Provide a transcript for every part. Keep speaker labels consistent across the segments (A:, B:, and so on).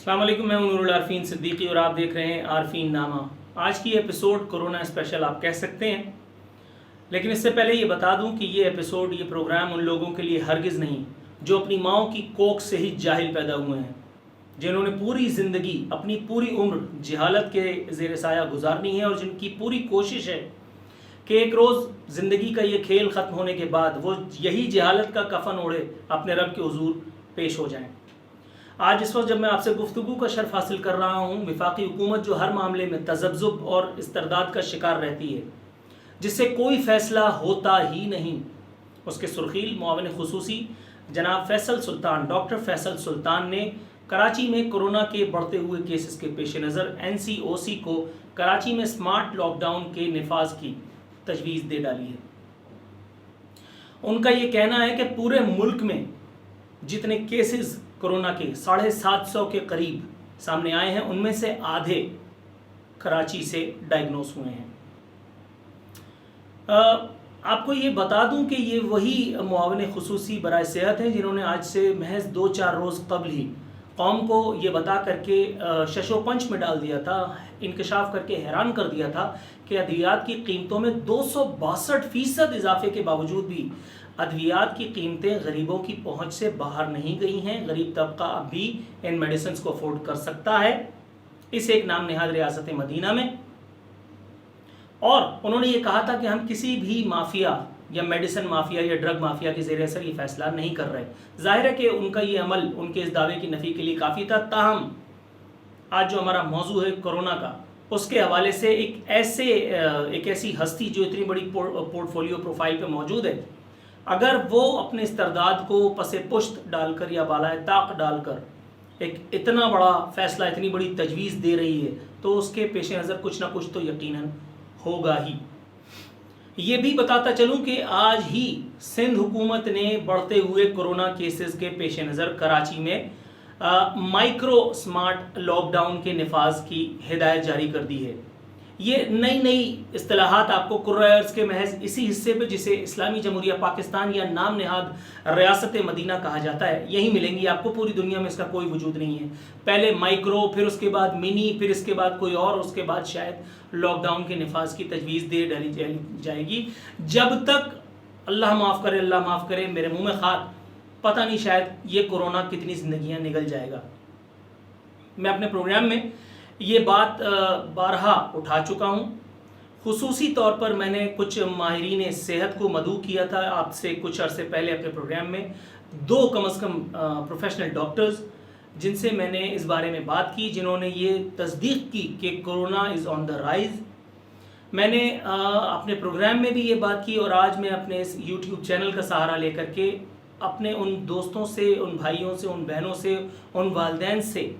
A: अस्सलाम वालेकुम, मैं नूरुल आरफीन सिद्दीकी और आप देख रहे हैं आरफीन नामा। आज की एपिसोड कोरोना स्पेशल आप कह सकते हैं, लेकिन इससे पहले ये बता दूं कि ये एपिसोड, ये प्रोग्राम उन लोगों के लिए हरगिज़ नहीं जो अपनी माओ की कोख से ही जाहिल पैदा हुए हैं, जिन्होंने पूरी ज़िंदगी, अपनी पूरी उम्र जहालत के ज़ेर साया गुजारनी है और जिनकी पूरी कोशिश है कि एक रोज़ ज़िंदगी का ये खेल ख़त्म होने के बाद वो यही जहालत का कफन ओढ़े अपने रब के हुजूर पेश हो जाएं। आज इस वक्त जब मैं आपसे गुफ्तगू का शर्फ हासिल कर रहा हूँ, वफाकी हुकूमत जो हर मामले में तज़ब्ज़ुब और इस्तरदाद का शिकार रहती है, जिससे कोई फ़ैसला होता ही नहीं, उसके सुर्खील मुआविन खुसूसी जनाब फैसल सुल्तान, डॉक्टर फैसल सुल्तान ने कराची में कोरोना के बढ़ते हुए केसेस के पेश नज़र NCOC को कराची में स्मार्ट लॉकडाउन के नफाज की तजवीज़ दे डाली है। उनका ये कहना है कि पूरे मुल्क में जितने केसेस कोरोना के 750 के करीब सामने आए हैं, उनमें से आधे कराची से डायग्नोस हुए हैं। आपको ये बता दूं कि ये वही मुआविन खुसूसी बराए सेहत हैं जिन्होंने आज से महज 2-4 रोज़ कबल ही कौम को ये बता करके शशोपंच में डाल दिया था, इंकशाफ करके हैरान कर दिया था कि अद्वियात की कीमतों में 262% इजाफे के बावजूद भी अद्वियात की कीमतें गरीबों की पहुंच से बाहर नहीं गई हैं। गरीब तबका अब भी इन मेडिसिन को अफोर्ड कर सकता है इस एक नाम नेहाद रियासत मदीना में। और उन्होंने ये कहा था कि हम किसी भी माफिया या मेडिसिन माफिया या ड्रग माफिया के ज़रिए असर ये फैसला नहीं कर रहे। जाहिर है कि उनका ये अमल उनके इस दावे की नफ़ी के लिए काफ़ी था। ताहम आज जो हमारा मौजू है कोरोना का, उसके हवाले से एक ऐसी हस्ती जो इतनी बड़ी पोर्टफोलियो प्रोफाइल पे मौजूद है, अगर वो अपने इस्तरदाद को पसे पुश्त डालकर या बालाए ताक डालकर एक इतना बड़ा फ़ैसला, इतनी बड़ी तजवीज़ दे रही है, तो उसके पेश नज़र कुछ ना कुछ तो यकीनन होगा ही। ये भी बताता चलूँ कि आज ही सिंध हुकूमत ने बढ़ते हुए कोरोना केसेस के पेश नज़र कराची में माइक्रो स्मार्ट लॉकडाउन के नफाज की हिदायत जारी कर दी है। ये नई इस्तिलाहात आपको कुर्रायर्स के महज इसी हिस्से पे, जिसे इस्लामी जमहूरिया पाकिस्तान या नाम नेहाद रियासत मदीना कहा जाता है, यही मिलेंगी आपको। पूरी दुनिया में इसका कोई वजूद नहीं है। पहले माइक्रो, फिर उसके बाद मिनी, फिर इसके बाद कोई और, उसके बाद शायद लॉकडाउन के नफाज की तजवीज़ दे डाली जाएगी। जब तक अल्लाह माफ़ करे मेरे मुँह में खाक, पता नहीं शायद ये कोरोना कितनी ज़िंदगियाँ निगल जाएगा। मैं अपने प्रोग्राम में ये बात बारहा उठा चुका हूँ। खुसूसी तौर पर मैंने कुछ माहिरीन सेहत को मदऊ किया था आपसे कुछ अरसे पहले अपने प्रोग्राम में। 2 कम अज़ कम प्रोफेशनल डॉक्टर्स जिनसे मैंने इस बारे में बात की, जिन्होंने ये तस्दीक की कि corona is on the rise. मैंने अपने प्रोग्राम में भी ये बात की और आज मैं अपने इस YouTube चैनल का सहारा लेकर के अपने उन दोस्तों से, उन भाइयों से, उन बहनों से, उन वालिदैन से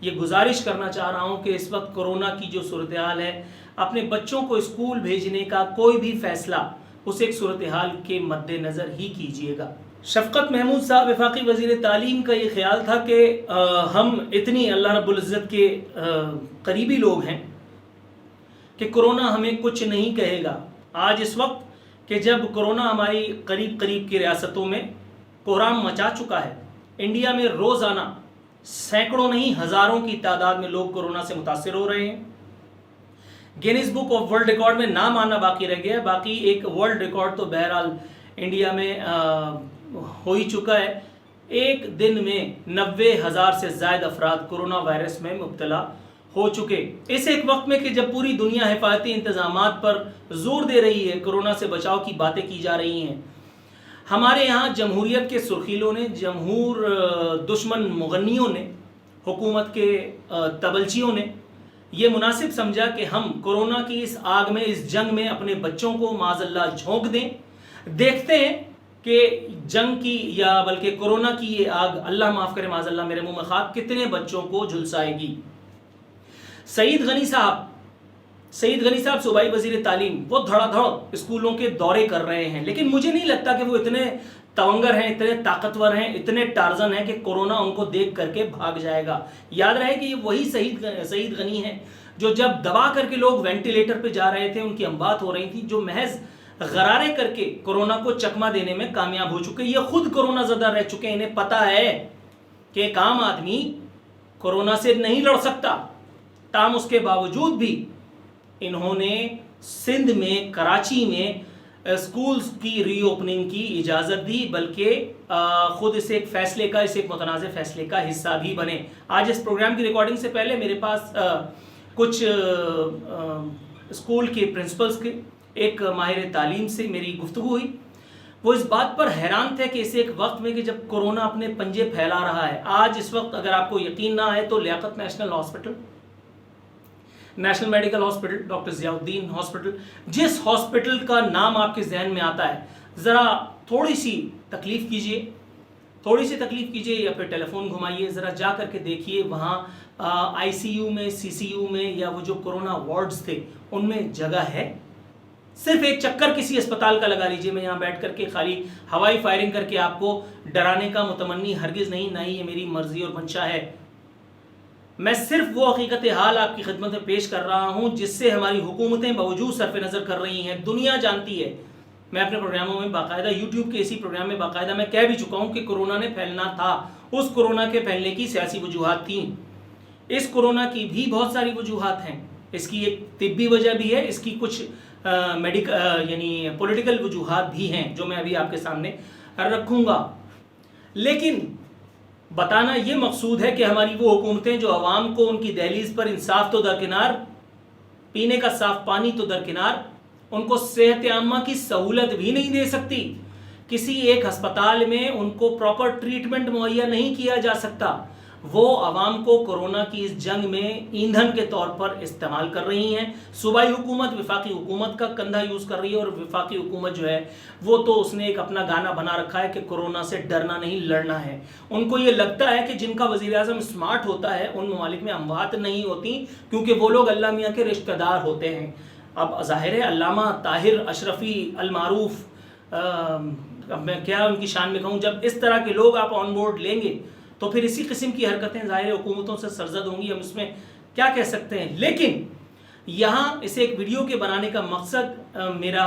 A: ये गुजारिश करना चाह रहा हूँ कि इस वक्त कोरोना की जो सूरत हाल है, अपने बच्चों को स्कूल भेजने का कोई भी फ़ैसला उस एक सूरत हाल के मद्देनज़र ही कीजिएगा। शफ़क़त महमूद साहब वफाकी वज़ीर तालीम का ये ख्याल था कि हम इतनी अल्लाह रब्बुल इज़्ज़त के करीबी लोग हैं कि कोरोना हमें कुछ नहीं कहेगा। आज इस वक्त कि जब कोरोना हमारी करीब की रियासतों में कोहराम मचा चुका है, इंडिया में रोज़ाना सैकड़ों नहीं हज़ारों की तादाद में लोग कोरोना से मुतासिर हो रहे हैं। Guinness book of world record में नाम आना बाकी रह गया। बाकी एक वर्ल्ड रिकॉर्ड तो बहरहाल इंडिया में हो ही चुका है। एक दिन में 90,000 से ज़ायद अफराद कोरोना वायरस में मुब्तला हो चुके। इस एक वक्त में कि जब पूरी दुनिया हिफाजती इंतज़ामात पर जोर दे रही है, कोरोना से बचाव की बातें की जा रही हैं, हमारे यहाँ जमहूरियत के सुर्खीलों ने, जमहूर दुश्मन मुगन्नियों ने, हुकूमत के तबलचियों ने ये मुनासिब समझा कि हम कोरोना की इस आग में, इस जंग में अपने बच्चों को माज़अल्लाह झोंक दें। देखते हैं कि जंग की या बल्कि कोरोना की ये आग, अल्लाह माफ़ करे माज़अल्लाह मेरे मुँह में खाक, कितने बच्चों को झुलसाएगी। सईद गनी साहब सूबाई वज़ीर तालीम, वो धड़ाधड़ स्कूलों के दौरे कर रहे हैं, लेकिन मुझे नहीं लगता कि वो इतने तवंगर हैं, इतने ताकतवर हैं, इतने टार्जन हैं कि कोरोना उनको देख करके भाग जाएगा। याद रहे कि ये वही सईद गनी हैं जो जब दबा करके लोग वेंटिलेटर पे जा रहे थे, उनकी अमवात हो रही थी, जो महज गरारे करके कोरोना को चकमा देने में कामयाब हो चुके। ये खुद कोरोना ज़दा रह चुके हैं। इन्हें पता है कि एक आम आदमी कोरोना से नहीं लड़ सकता, ताहम उसके बावजूद भी इन्होंने सिंध में, कराची में स्कूल्स की रीओपनिंग की इजाज़त दी, बल्कि ख़ुद इसे एक फ़ैसले का, इसे एक मुतनाज़ फ़ैसले का हिस्सा भी बने। आज इस प्रोग्राम की रिकॉर्डिंग से पहले मेरे पास कुछ स्कूल के प्रिंसिपल्स के, एक माहिर तालीम से मेरी गुफ्तगू हुई। वो इस बात पर हैरान थे कि इसे एक वक्त में कि जब कोरोना अपने पंजे फैला रहा है, आज इस वक्त अगर आपको यकीन ना है तो Liaquat national hospital, national medical hospital, doctor Ziauddin hospital, जिस हॉस्पिटल का नाम आपके जहन में आता है, ज़रा थोड़ी सी तकलीफ़ कीजिए या फिर टेलीफोन घुमाइए, ज़रा जा करके देखिए वहाँ ICU में, CCU में या वो जो कोरोना वार्ड्स थे उनमें जगह है। सिर्फ एक चक्कर किसी अस्पताल का लगा लीजिए। मैं यहाँ बैठ करके खाली हवाई फायरिंग करके आपको डराने का मुतमन्नी हरगिज़ नहीं, ना ही ये मेरी मर्ज़ी और मंशा है। मैं सिर्फ वो हकीकत हाल आपकी खिदमत में पेश कर रहा हूँ जिससे हमारी हुकूमतें बावजूद सरफ नज़र कर रही हैं। दुनिया जानती है, मैं अपने प्रोग्रामों में बाकायदा, यूट्यूब के इसी प्रोग्राम में बाकायदा मैं कह भी चुका हूँ कि कोरोना ने फैलना था, उस कोरोना के फैलने की सियासी वजूहात थी। इस कोरोना की भी बहुत सारी वजूहात हैं। इसकी एक तिब्बी वजह भी है, इसकी कुछ यानी पॉलिटिकल वजूहात भी हैं जो मैं अभी आपके सामने रखूँगा। लेकिन बताना ये मकसूद है कि हमारी वो हुकूमतें जो आवाम को उनकी दहलीज पर इंसाफ तो दरकिनार, पीने का साफ पानी तो दरकिनार, उनको सेहत आम्मा की सहूलत भी नहीं दे सकती। किसी एक हस्पताल में उनको प्रॉपर ट्रीटमेंट मुहैया नहीं किया जा सकता। वो आवाम को कोरोना की इस जंग में ईंधन के तौर पर इस्तेमाल कर रही हैं। सूबाई हुकूमत वफाकी हुकूमत का कंधा यूज़ कर रही है, और वफाकी हुकूमत जो है वो तो उसने एक अपना गाना बना रखा है कि कोरोना से डरना नहीं लड़ना है। उनको ये लगता है कि जिनका वज़ीर आज़म स्मार्ट होता है उन ममालिक में अमवात नहीं होती, क्योंकि वो लोग अल्लाह मियाँ के रिश्तेदार होते हैं। अब ज़ाहिर है अल्लामा ताहिर अशरफी अलमारूफ, अब मैं क्या उनकी शान में कहूँ, जब इस तरह के लोग आप ऑन बोर्ड लेंगे तो फिर इसी किस्म की हरकतें ज़ाहिर हुकूमतों से सरजद होंगी। हम इसमें क्या कह सकते हैं। लेकिन यहाँ इसे एक वीडियो के बनाने का मकसद मेरा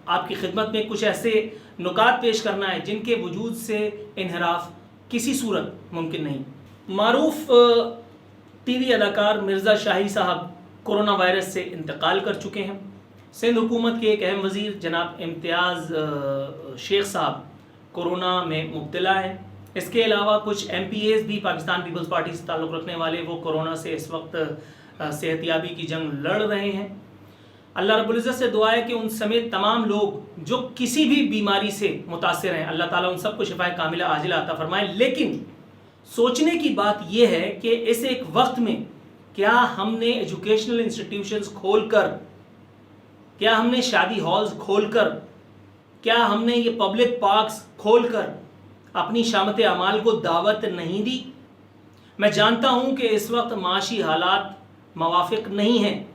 A: आपकी खिदमत में कुछ ऐसे नुकात पेश करना है जिनके वजूद से इनहराफ किसी सूरत मुमकिन नहीं। मारूफ TV अदाकार मिर्ज़ा शाही साहब कोरोना वायरस से इंतकाल कर चुके हैं। सिंध हुकूमत के एक अहम वज़ीर जनाब इम्तियाज़ शेख साहब कोरोना में मुब्तला हैं। इसके अलावा कुछ MPAs भी पाकिस्तान पीपल्स पार्टी से ताल्लुक़ रखने वाले, वो कोरोना से इस वक्त सेहतियाबी की जंग लड़ रहे हैं। अल्लाह रब्बुल इज़्ज़त से दुआ है कि उन समेत तमाम लोग जो किसी भी बीमारी से मुतासिर हैं, अल्लाह ताला उन सबको शिफाए कामिला आजिला अता फरमाए। लेकिन सोचने की बात यह है कि इस एक वक्त में क्या हमने एजुकेशनल इंस्टीट्यूशंस खोलकर, क्या हमने शादी हॉल्स खोलकर, क्या हमने ये पब्लिक पार्क्स खोलकर अपनी शामत अमाल को दावत नहीं दी। मैं जानता हूँ कि इस वक्त माशी हालात मवाफिक नहीं हैं,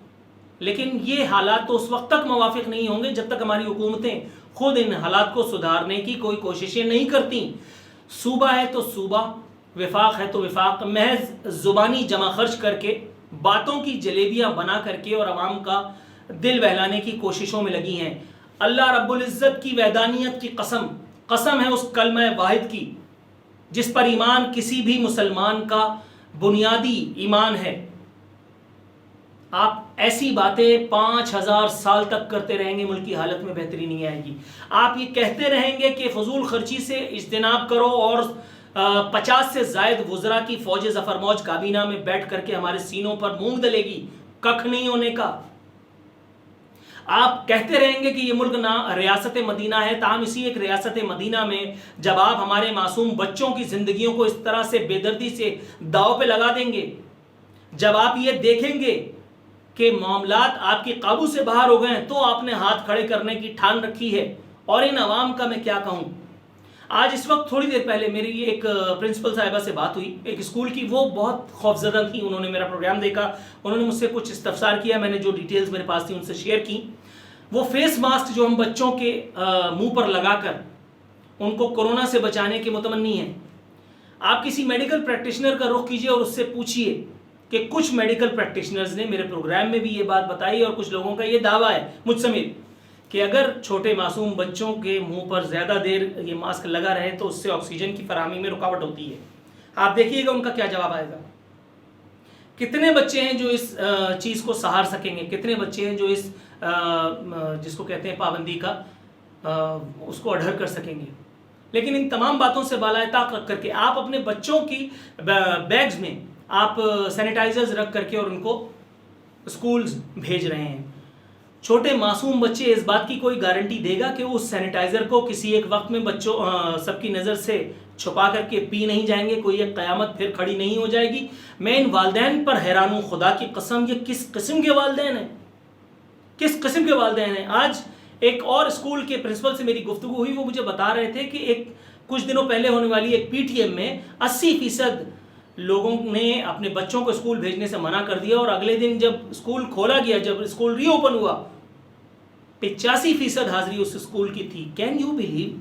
A: लेकिन ये हालात तो उस वक्त तक मवाफिक नहीं होंगे जब तक हमारी हुकूमतें खुद इन हालात को सुधारने की कोई कोशिशें नहीं करती। सूबा है तो सूबा, वफाक है तो वफाक, महज ज़ुबानी जमा खर्च करके, बातों की जलेबियाँ बना करके और आवाम का दिल बहलाने की कोशिशों में लगी हैं। अल्लाह रब्बुल इज़्ज़त की वहदानियत की कसम है उस कलमा वाहिद की जिस पर ईमान किसी भी मुसलमान का बुनियादी ईमान है। आप ऐसी बातें 5000 साल तक करते रहेंगे, मुल्क की हालत में बेहतरी नहीं आएगी। आप ये कहते रहेंगे कि फजूल खर्ची से इज्तिनाब करो और 50 से ज़ायद वज़रा की फ़ौज ज़फ़र मौज काबीना में बैठ करके हमारे सीनों पर मूंग दलेगी, कख नहीं होने का। आप कहते रहेंगे कि ये मुल्क ना रियासत मदीना है, ताहम इसी एक रियासत मदीना में जब आप हमारे मासूम बच्चों की ज़िंदगियों को इस तरह से बेदर्दी से दाव पे लगा देंगे, जब आप ये देखेंगे कि मामलात आपके काबू से बाहर हो गए हैं, तो आपने हाथ खड़े करने की ठान रखी है। और इन अवाम का मैं क्या कहूँ। आज इस वक्त थोड़ी देर पहले मेरी एक प्रिंसिपल साहिबा से बात हुई, एक स्कूल की, वो बहुत खौफजदा थी। उन्होंने मेरा प्रोग्राम देखा, उन्होंने मुझसे कुछ इस्तफसार किया, मैंने जो डिटेल्स मेरे पास थी उनसे शेयर की। वो फेस मास्क जो हम बच्चों के मुंह पर लगाकर उनको कोरोना से बचाने के मुतमन्नी हैं, आप किसी मेडिकल प्रैक्टिशनर का रुख कीजिए और उससे पूछिए कि कुछ मेडिकल प्रैक्टिशनर्स ने मेरे प्रोग्राम में भी ये बात बताई और कुछ लोगों का ये दावा है मुझ समेत कि अगर छोटे मासूम बच्चों के मुंह पर ज़्यादा देर ये मास्क लगा रहे तो उससे ऑक्सीजन की फराहमी में रुकावट होती है। आप देखिएगा उनका क्या जवाब आएगा। کتنے بچے ہیں جو اس چیز کو سہار سکیں گے؟ کتنے بچے ہیں جو اس جس کو کہتے ہیں پابندی کا اس کو اڈھر کر سکیں گے؟ لیکن ان تمام باتوں سے بالائے طاق رکھ کر کے آپ اپنے بچوں کی بیگز میں آپ سینیٹائزرز رکھ کر کے اور ان کو اسکولز بھیج رہے ہیں. چھوٹے معصوم بچے، اس بات کی کوئی گارنٹی دے گا کہ اس سینیٹائزر کو کسی ایک وقت میں بچوں سب کی نظر سے چھپا کر کے پی نہیں جائیں گے؟ کوئی ایک قیامت پھر کھڑی نہیں ہو جائے گی؟ میں ان والدین پر حیران ہوں، خدا کی قسم. یہ کس قسم کے والدین ہیں؟ کس قسم کے والدین ہیں؟ آج ایک اور اسکول کے پرنسپل سے میری گفتگو ہوئی، وہ مجھے بتا رہے تھے کہ کچھ دنوں پہلے ہونے والی ایک پی ٹی ایم میں 80% لوگوں نے اپنے بچوں کو اسکول بھیجنے سے منع کر دیا، اور اگلے دن جب اسکول کھولا گیا، جب اسکول ری اوپن ہوا، 85% حاضری اس اسکول کی تھی. Can you believe?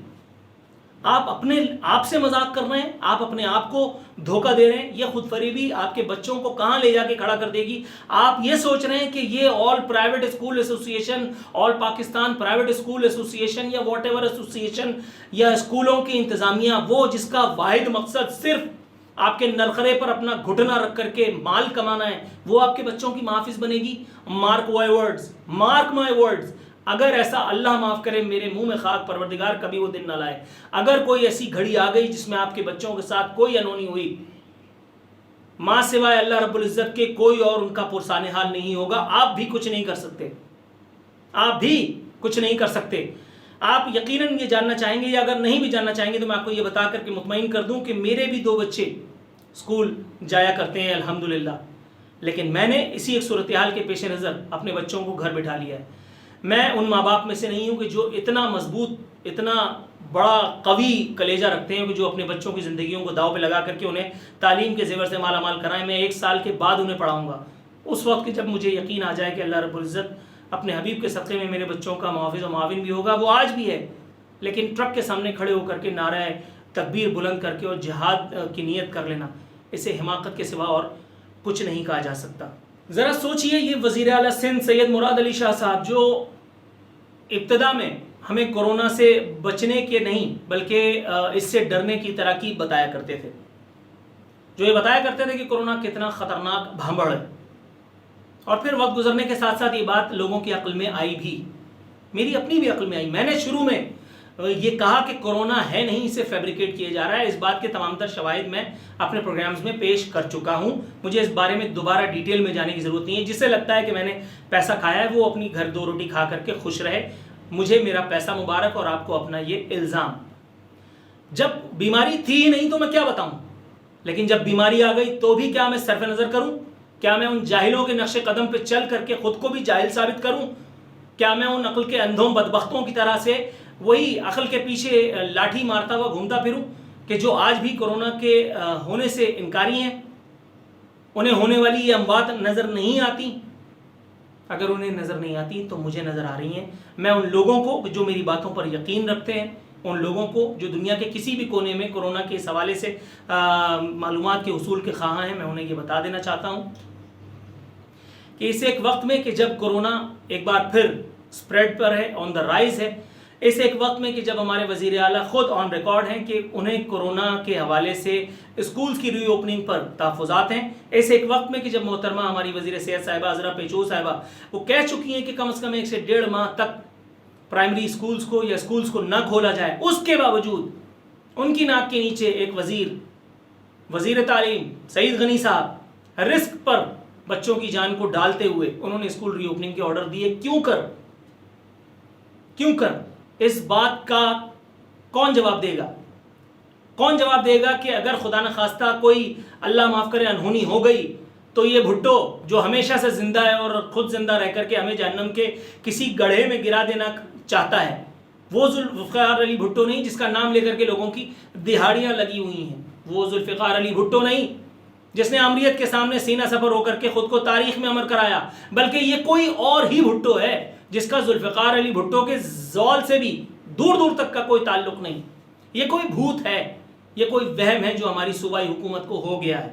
A: آپ اپنے آپ سے مذاق کر رہے ہیں، آپ اپنے آپ کو دھوکہ دے رہے ہیں. یہ خود فریبی آپ کے بچوں کو کہاں لے جا کے کھڑا کر دے گی؟ آپ یہ سوچ رہے ہیں کہ یہ آل پرائیویٹ اسکول ایسوسی ایشن، آل پاکستان پرائیویٹ اسکول ایسوسی ایشن یا واٹ ایور ایسوسی ایشن یا اسکولوں کی انتظامیہ، وہ جس کا واحد مقصد صرف آپ کے نرخرے پر اپنا گھٹنا رکھ کر کے مال کمانا ہے، وہ آپ کے بچوں کی محافظ بنے گی؟ Mark my words. اگر ایسا، اللہ معاف کرے، میرے منہ میں خاک، پروردگار کبھی وہ دن نہ لائے، اگر کوئی ایسی گھڑی آ گئی جس میں آپ کے بچوں کے ساتھ کوئی انہونی ہوئی، ماں سوائے اللہ رب العزت کے کوئی اور ان کا پرسان حال نہیں ہوگا. آپ بھی کچھ نہیں کر سکتے، آپ بھی کچھ نہیں کر سکتے. آپ یقیناً یہ جاننا چاہیں گے، یا اگر نہیں بھی جاننا چاہیں گے تو میں آپ کو یہ بتا کر کے مطمئن کر دوں کہ میرے بھی 2 بچے اسکول جایا کرتے ہیں الحمدللہ، لیکن میں نے اسی ایک صورتحال کے پیش نظر اپنے بچوں کو گھر بٹھا لیا ہے. میں ان ماں باپ میں سے نہیں ہوں کہ جو اتنا مضبوط، اتنا بڑا قوی کلیجہ رکھتے ہیں کہ جو اپنے بچوں کی زندگیوں کو داؤ پہ لگا کر کے انہیں تعلیم کے زیور سے مالا مال کرائیں. میں 1 سال کے بعد انہیں پڑھاؤں گا، اس وقت کہ جب مجھے یقین آ جائے کہ اللہ رب العزت اپنے حبیب کے صدقے میں میرے بچوں کا محافظ و معاون بھی ہوگا. وہ آج بھی ہے، لیکن ٹرک کے سامنے کھڑے ہو کر کے نعرہ تکبیر بلند کر کے اور جہاد کی نیت کر لینا، اسے حماقت کے سوا اور کچھ نہیں کہا جا سکتا. ذرا سوچئے، یہ وزیر اعلیٰ سندھ سید مراد علی شاہ صاحب، جو ابتدا میں ہمیں کورونا سے بچنے کے نہیں بلکہ اس سے ڈرنے کی تراکیب بتایا کرتے تھے، جو یہ بتایا کرتے تھے کہ کورونا کتنا خطرناک بھانبڑ ہے، اور پھر وقت گزرنے کے ساتھ ساتھ یہ بات لوگوں کی عقل میں آئی بھی، میری اپنی بھی عقل میں آئی. میں نے شروع میں یہ کہا کہ کورونا ہے نہیں، اسے فیبریکیٹ کیا جا رہا ہے. اس بات کے تمام تر شواہد میں اپنے پروگرامز میں پیش کر چکا ہوں، مجھے اس بارے میں دوبارہ ڈیٹیل میں جانے کی ضرورت نہیں ہے. جسے لگتا ہے کہ میں نے پیسہ کھایا ہے وہ اپنی گھر 2 روٹی کھا کر کے خوش رہے، مجھے میرا پیسہ مبارک اور آپ کو اپنا یہ الزام. جب بیماری تھی ہی نہیں تو میں کیا بتاؤں، لیکن جب بیماری آ گئی تو بھی کیا میں صرف نظر کروں؟ کیا میں ان جاہلوں کے نقش قدم پہ چل کر کے خود کو بھی جاہل ثابت کروں؟ کیا میں ان عقل کے اندھوں بدبختوں کی طرح سے وہی عقل کے پیچھے لاٹھی مارتا ہوا گھومتا پھروں کہ جو آج بھی کورونا کے ہونے سے انکاری ہیں، انہیں ہونے والی یہ اموات نظر نہیں آتی؟ اگر انہیں نظر نہیں آتی تو مجھے نظر آ رہی ہیں. میں ان لوگوں کو جو میری باتوں پر یقین رکھتے ہیں، ان لوگوں کو جو دنیا کے کسی بھی کونے میں کورونا کے اس حوالے سے معلومات کے حصول کے خواہاں ہیں، میں انہیں یہ بتا دینا چاہتا ہوں کہ اس ایک وقت میں کہ جب کورونا ایک بار پھر اسپریڈ پر ہے، آن دا رائز ہے، اس ایک وقت میں کہ جب ہمارے وزیر اعلیٰ خود آن ریکارڈ ہیں کہ انہیں کورونا کے حوالے سے اسکولز کی ری اوپننگ پر تحفظات ہیں، اس ایک وقت میں کہ جب محترمہ ہماری وزیر صحت صاحبہ عذرا پیچو صاحبہ وہ کہہ چکی ہیں کہ کم از کم 1 سے 1.5 ماہ تک پرائمری اسکولز کو یا اسکولز کو نہ کھولا جائے، اس کے باوجود ان کی ناک کے نیچے ایک وزیر تعلیم سعید غنی صاحب رسک پر بچوں کی جان کو ڈالتے ہوئے انہوں نے اسکول ری اوپننگ کے آرڈر دیے. کیوں کر اس بات کا کون جواب دے گا؟ کون جواب دے گا کہ اگر خدا نخواستہ کوئی اللہ معاف کرے انہونی ہو گئی تو یہ بھٹو جو ہمیشہ سے زندہ ہے اور خود زندہ رہ کر کے ہمیں جہنم کے کسی گڑھے میں گرا دینا چاہتا ہے، وہ ذوالفقار علی بھٹو نہیں جس کا نام لے کر کے لوگوں کی دہاڑیاں لگی ہوئی ہیں، وہ ذوالفقار علی بھٹو نہیں جس نے امریت کے سامنے سینہ سفر ہو کر کے خود کو تاریخ میں امر کرایا، بلکہ یہ کوئی اور ہی بھٹو ہے جس کا ذوالفقار علی بھٹو کے زوال سے بھی دور دور تک کا کوئی تعلق نہیں. یہ کوئی بھوت ہے، یہ کوئی وہم ہے جو ہماری صوبائی حکومت کو ہو گیا ہے.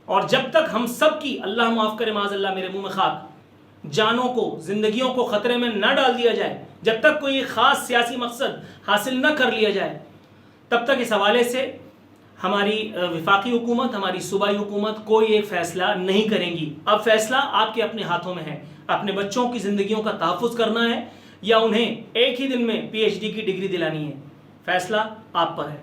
A: اور جب تک ہم سب کی، اللہ معاف کرے معاذ اللہ میرے منہ میں خاک، جانوں کو، زندگیوں کو خطرے میں نہ ڈال دیا جائے، جب تک کوئی خاص سیاسی مقصد حاصل نہ کر لیا جائے، تب تک اس حوالے سے ہماری وفاقی حکومت، ہماری صوبائی حکومت کوئی ایک فیصلہ نہیں کریں گی. اب فیصلہ آپ کے اپنے ہاتھوں میں ہے. اپنے بچوں کی زندگیوں کا تحفظ کرنا ہے یا انہیں ایک ہی دن میں PhD کی ڈگری دلانی ہے. فیصلہ آپ پر ہے.